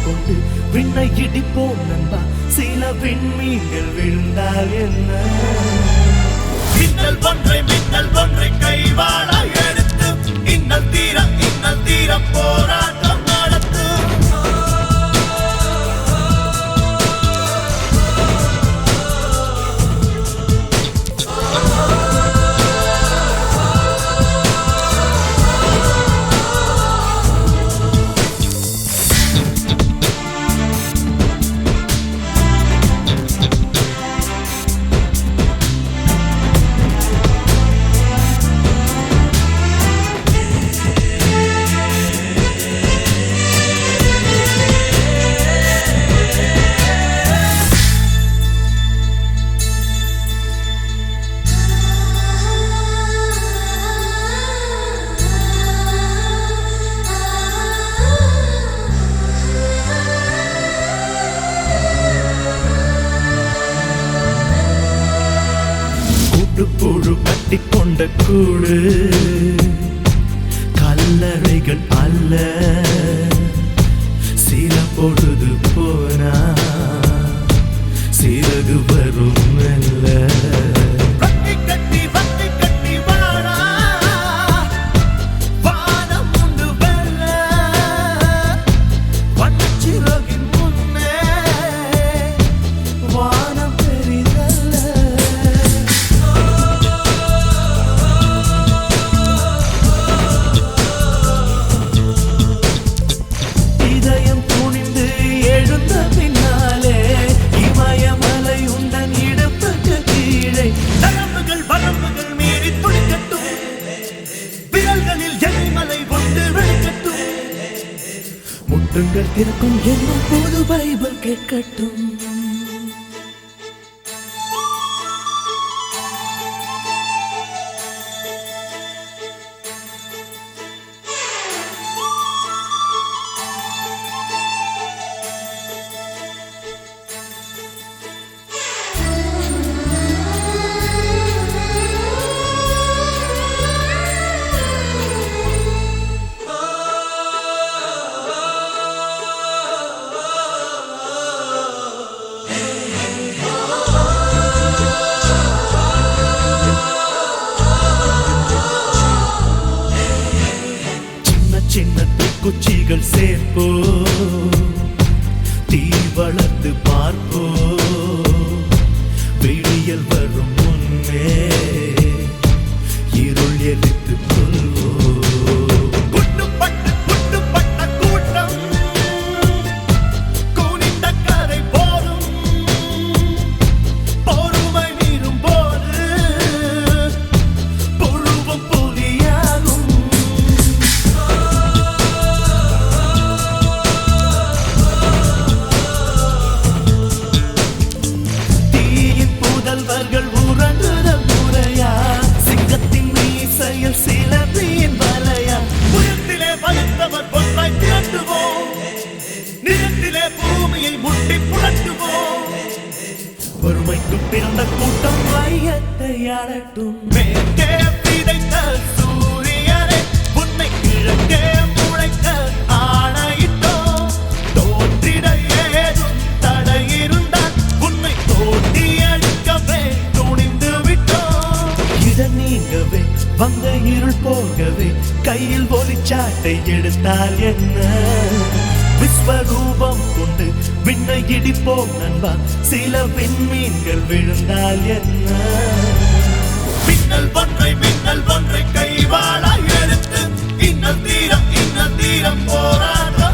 கொண்டு விண்ணை இடிப்போம் நண்பா, சில விண்மீன்கள் விழுந்தால் என்ன? மின்னல் ஒன்றை கைவாள எடுத்து இன்னல் தீர போராட்டம் நடத்து. புழு கட்டிக்கொண்ட கூடு கல்லறைகள் அல்ல, சில பொழுது போனா சிறகு வரும் மெல்ல. முட்டுங்கள் திறக்கும் என்னும் போது பைபிள் கேட்கட்டும். சின்ன குச்சிகள் சேர்ப்போ, தீ வளர்த்து பார்ப்போ, விடியல் வரும் முன்னே இருள் எரித்து கொள்வோ. குட்டுப்பட்ட கூட்டம் கூனிட்ட கரை போதும், பொறுமை மீறும் போது புழுவும் புலியாகும். பொறுமைக்கு பிறந்த கூட்டம் வையத்தை ஆளட்டும். மேற்கே விதைத்த சூரியனை உன்னை கிழக்கே முளைக்க ஆணையிட்டோம். தோன்றிட ஏதும் தடை இருந்தால் உன்னை தோண்டி அடிக்கவே துணிந்து விட்டோம். இதை நீங்கவே வந்த இருள் போகவே கையில் ஒளிச்சாட்டை எடுத்தால் என்ன? விஸ்வரூபம் கொண்டு விண்ணை இடிப்போம் நண்பா, சில விண்மீன்கள் விழுந்தால் என்ன? மின்னல் ஒன்றை கைவாள எடுத்து இன்னல் தீரம் போராட்டம்.